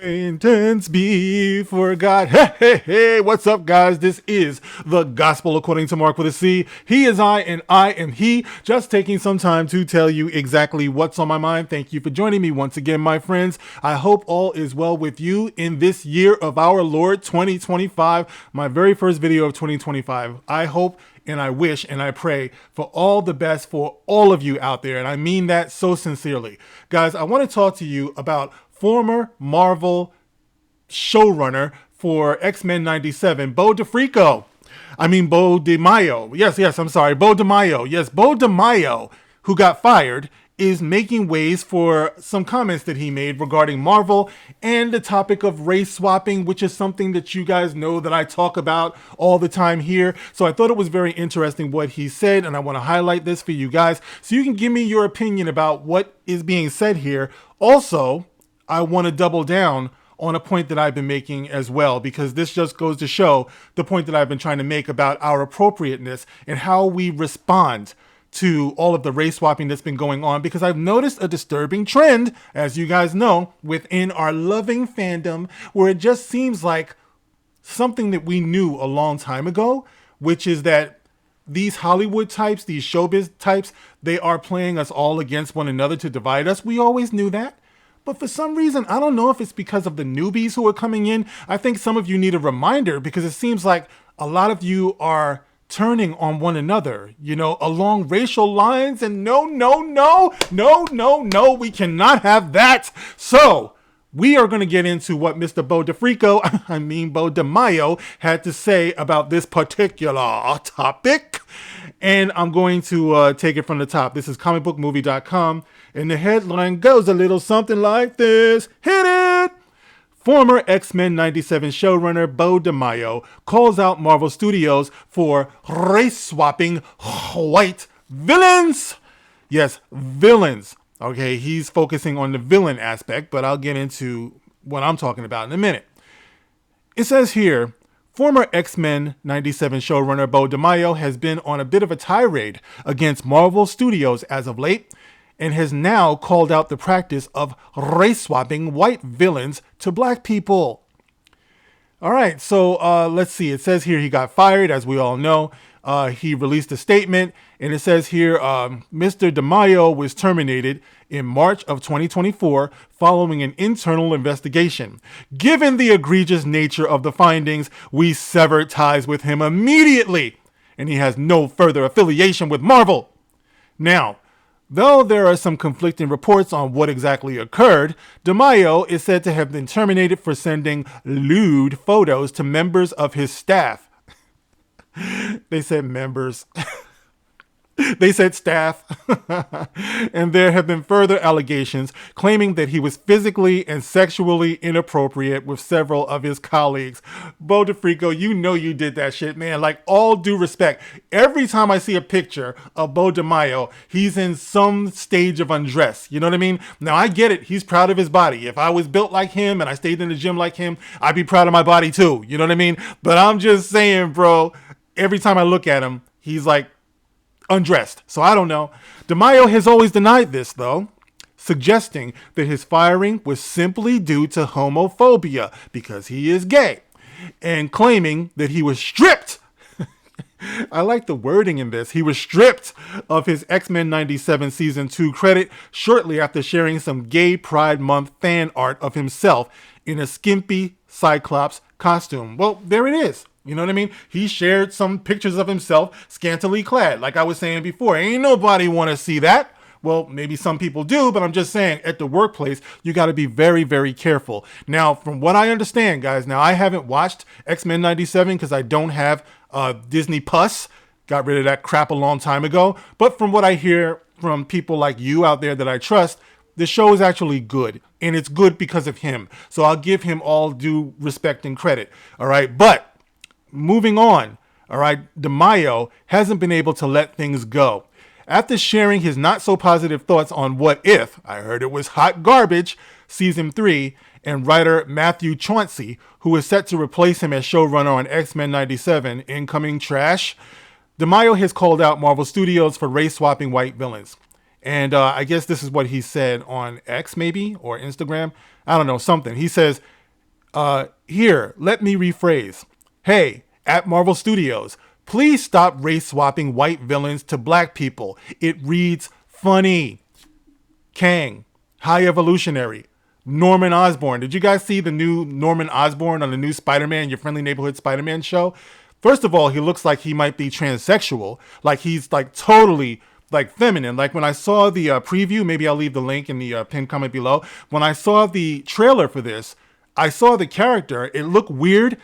Acquaintance be forgot. Hey, what's up, guys? This is the Gospel According to Mark with a C. He is I, and I am he. Just taking some time to tell you exactly what's on my mind. Thank you for joining me once again, my friends. I hope all is well with you in this year of our Lord 2025, my very first video of 2025. I hope and I wish and I pray for all the best for all of you out there. And I mean that so sincerely. Guys, I want to talk to you about former Marvel showrunner for X-Men 97, Beau DeMayo. Beau DeMayo. Yes, I'm sorry. Beau DeMayo. Yes, Beau DeMayo, who got fired, is making waves for some comments that he made regarding Marvel and the topic of race swapping, which is something that you guys know that I talk about all the time here. So I thought it was very interesting what he said, and I want to highlight this for you guys so you can give me your opinion about what is being said here. Also, I want to double down on a point that I've been making as well, because this just goes to show the point that I've been trying to make about our appropriateness and how we respond to all of the race swapping that's been going on, because I've noticed a disturbing trend, as you guys know, within our loving fandom, where it just seems like something that we knew a long time ago, which is that these Hollywood types, these showbiz types, they are playing us all against one another to divide us. We always knew that. But for some reason, I don't know if it's because of the newbies who are coming in. I think some of you need a reminder, because it seems like a lot of you are turning on one another, along racial lines. And no, we cannot have that. So we are going to get into what Mr. Beau DeMayo had to say about this particular topic. And I'm going to take it from the top. This is comicbookmovie.com. And the headline goes a little something like this. Hit it! Former X-Men 97 showrunner Beau DeMayo calls out Marvel Studios for race-swapping white villains. Yes, villains. Okay, he's focusing on the villain aspect, but I'll get into what I'm talking about in a minute. It says here, former X-Men 97 showrunner Beau DeMayo has been on a bit of a tirade against Marvel Studios as of late, and has now called out the practice of race-swapping white villains to black people. All right, so let's see. It says here he got fired, as we all know. He released a statement, and it says here, Mr. DeMayo was terminated in March of 2024 following an internal investigation. Given the egregious nature of the findings, we severed ties with him immediately, and he has no further affiliation with Marvel. Now, though there are some conflicting reports on what exactly occurred, DeMayo is said to have been terminated for sending lewd photos to members of his staff. They said members. They said staff. And there have been further allegations claiming that he was physically and sexually inappropriate with several of his colleagues. Beau DeMayo, you know you did that shit, man. Like, all due respect. Every time I see a picture of Beau DeMayo, he's in some stage of undress. You know what I mean? Now, I get it. He's proud of his body. If I was built like him and I stayed in the gym like him, I'd be proud of my body too. You know what I mean? But I'm just saying, bro, every time I look at him, he's like undressed. So I don't know. DeMayo has always denied this, though, suggesting that his firing was simply due to homophobia because he is gay, and claiming that he was stripped. I like the wording in this. He was stripped of his X-Men 97 Season 2 credit shortly after sharing some Gay Pride Month fan art of himself in a skimpy Cyclops costume. Well, there it is. You know what I mean? He shared some pictures of himself scantily clad. Like I was saying before, ain't nobody want to see that. Well, maybe some people do, but I'm just saying, at the workplace, you got to be very, very careful. Now, from what I understand, guys, now I haven't watched X-Men 97 because I don't have Disney Plus. Got rid of that crap a long time ago. But from what I hear from people like you out there that I trust, the show is actually good. And it's good because of him. So I'll give him all due respect and credit. All right. But moving on, all right, DeMayo hasn't been able to let things go. After sharing his not so positive thoughts on What If, I heard it was hot garbage, Season 3, and writer Matthew Chauncey, who is set to replace him as showrunner on X-Men 97, incoming trash, DeMayo has called out Marvel Studios for race-swapping white villains. And I guess this is what he said on X maybe, or Instagram. I don't know, something. He says, here, let me rephrase. Hey, at Marvel Studios, please stop race swapping white villains to black people. It reads funny. Kang, High Evolutionary, Norman Osborn. Did you guys see the new Norman Osborn on the new Spider-Man, Your Friendly Neighborhood Spider-Man show? First of all, he looks like he might be transsexual. Like he's like totally like feminine. Like when I saw the preview, maybe I'll leave the link in the pinned comment below. When I saw the trailer for this, I saw the character. It looked weird.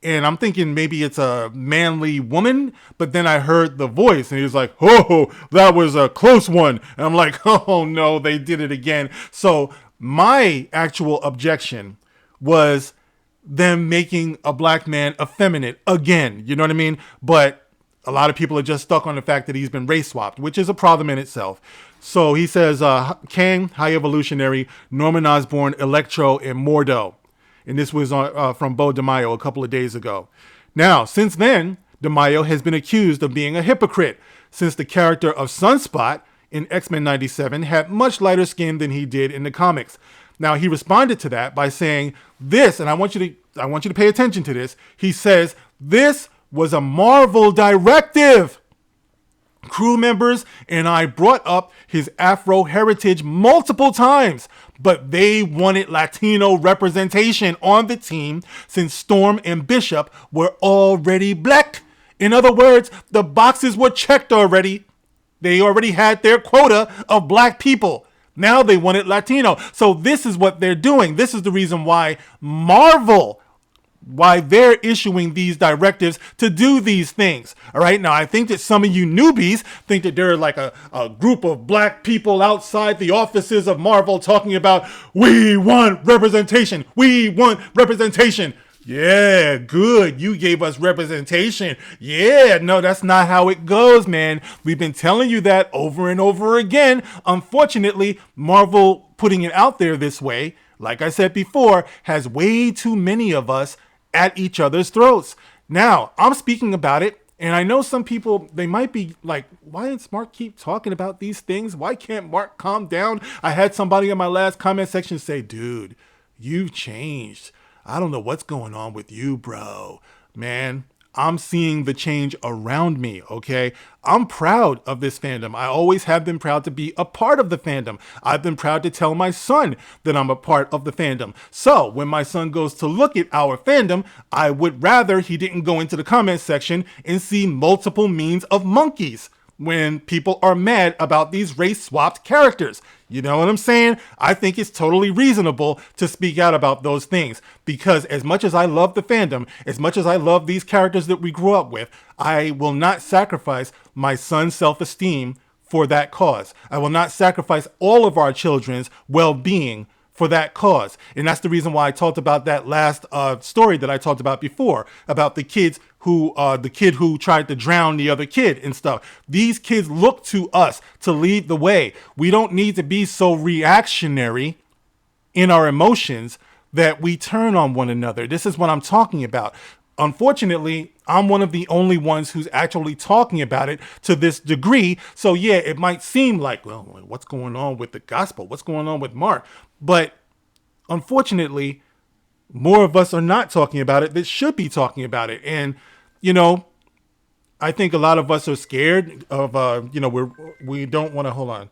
And I'm thinking maybe it's a manly woman, but then I heard the voice and he was like, oh, that was a close one. And I'm like, oh no, they did it again. So my actual objection was them making a black man effeminate again. You know what I mean? But a lot of people are just stuck on the fact that he's been race swapped, which is a problem in itself. So he says, Kang, High Evolutionary, Norman Osborn, Electro, and Mordo. And this was from Beau DeMayo a couple of days ago. Now, since then, DeMayo has been accused of being a hypocrite, since the character of Sunspot in X-Men 97 had much lighter skin than he did in the comics. Now, he responded to that by saying this, and I want you to pay attention to this. He says, this was a Marvel directive. Crew members and I brought up his Afro heritage multiple times, but they wanted Latino representation on the team since Storm and Bishop were already black. In other words, the boxes were checked already. They already had their quota of black people. Now they wanted Latino. So this is what they're doing. This is the reason why why they're issuing these directives to do these things. All right. Now, I think that some of you newbies think that they're like a group of black people outside the offices of Marvel talking about, we want representation. We want representation. Yeah, good. You gave us representation. Yeah, no, that's not how it goes, man. We've been telling you that over and over again. Unfortunately, Marvel putting it out there this way, like I said before, has way too many of us at each other's throats. Now, I'm speaking about it, and I know some people, they might be like, why does Mark keep talking about these things? Why can't Mark calm down? I had somebody in my last comment section say, dude, you've changed. I don't know what's going on with you, bro. Man, I'm seeing the change around me, okay? I'm proud of this fandom. I always have been proud to be a part of the fandom. I've been proud to tell my son that I'm a part of the fandom. So when my son goes to look at our fandom, I would rather he didn't go into the comment section and see multiple memes of monkeys when people are mad about these race-swapped characters. You know what I'm saying? I think it's totally reasonable to speak out about those things, because as much as I love the fandom, as much as I love these characters that we grew up with, I will not sacrifice my son's self-esteem for that cause. I will not sacrifice all of our children's well-being for that cause. And that's the reason why I talked about that last story that I talked about before, about the kid who tried to drown the other kid and stuff. These kids look to us to lead the way. We don't need to be so reactionary in our emotions that we turn on one another. This is what I'm talking about. Unfortunately, I'm one of the only ones who's actually talking about it to this degree. So yeah, it might seem like, well, what's going on with the gospel? What's going on with Mark? But unfortunately, more of us are not talking about it that should be talking about it. And, you know, I think a lot of us are scared of, we don't want to, hold on.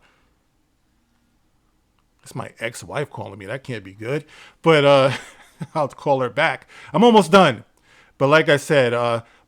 It's my ex-wife calling me. That can't be good. But I'll call her back. I'm almost done. But like I said,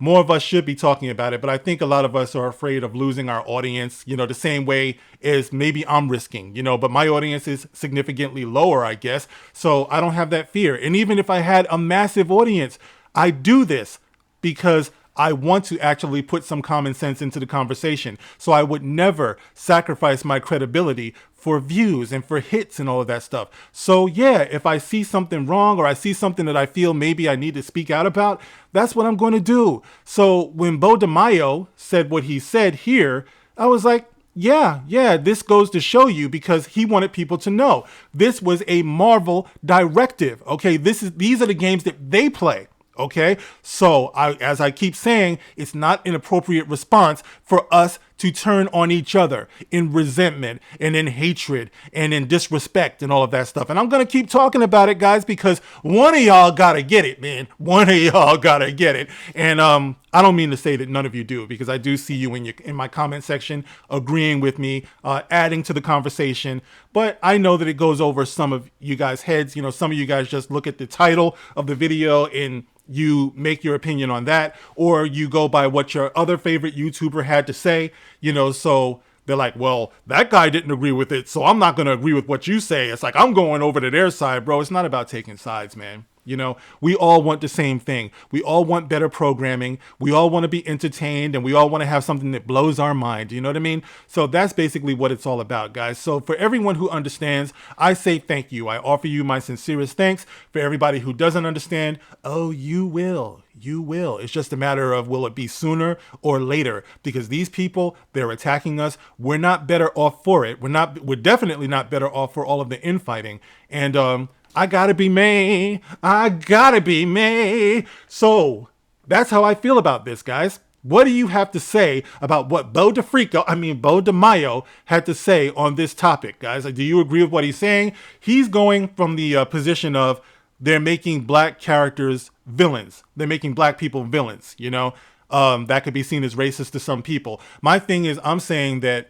more of us should be talking about it. But I think a lot of us are afraid of losing our audience, you know, the same way as maybe I'm risking, you know, but my audience is significantly lower, I guess. So I don't have that fear. And even if I had a massive audience, I do this because I want to actually put some common sense into the conversation. So I would never sacrifice my credibility for views and for hits and all of that stuff. So yeah, if I see something wrong or I see something that I feel maybe I need to speak out about, that's what I'm going to do. So when Beau DeMayo said what he said here, I was like, yeah, this goes to show you, because he wanted people to know this was a Marvel directive. Okay, these are the games that they play. Okay, so as I keep saying, it's not an appropriate response for us to turn on each other in resentment and in hatred and in disrespect and all of that stuff. And I'm going to keep talking about it, guys, because one of y'all got to get it, man. One of y'all got to get it. And I don't mean to say that none of you do, because I do see you in my comment section agreeing with me, adding to the conversation. But I know that it goes over some of you guys' heads. You know, some of you guys just look at the title of the video and you make your opinion on that, or you go by what your other favorite YouTuber had to say, you know, so they're like, well, that guy didn't agree with it, so I'm not going to agree with what you say. It's like, I'm going over to their side, bro. It's not about taking sides, man. You know, we all want the same thing. We all want better programming. We all want to be entertained, and we all want to have something that blows our mind. You know what I mean? So that's basically what it's all about, guys. So for everyone who understands, I say thank you. I offer you my sincerest thanks. For everybody who doesn't understand, oh, you will. You will. It's just a matter of, will it be sooner or later? Because these people, they're attacking us. We're not better off for it. We're definitely not better off for all of the infighting. And I gotta be me. I gotta be me. So that's how I feel about this, guys. What do you have to say about what Beau DeMayo had to say on this topic, guys? Do you agree with what he's saying? He's going from the position of they're making black characters villains. They're making black people villains, you know? That could be seen as racist to some people. My thing is, I'm saying that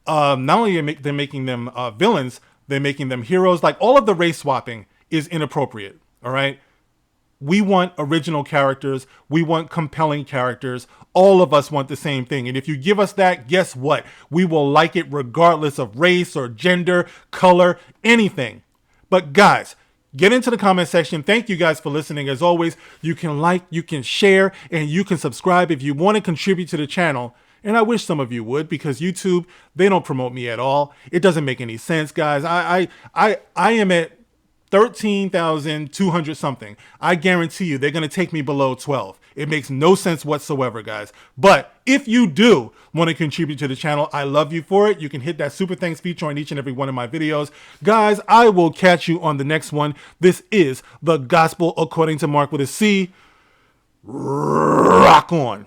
not only are they making them villains, they're making them heroes. Like, all of the race swapping is inappropriate, all right? We want original characters. We want compelling characters. All of us want the same thing. And if you give us that, guess what? We will like it regardless of race or gender, color, anything. But guys, get into the comment section. Thank you guys for listening. As always, you can like, you can share, and you can subscribe if you want to contribute to the channel. And I wish some of you would, because YouTube, they don't promote me at all. It doesn't make any sense, guys. I am at 13,200 something. I guarantee you they're going to take me below 12. It makes no sense whatsoever, guys. But if you do want to contribute to the channel, I love you for it. You can hit that super thanks feature on each and every one of my videos. Guys, I will catch you on the next one. This is The Gospel According to Mark with a C. Rock on.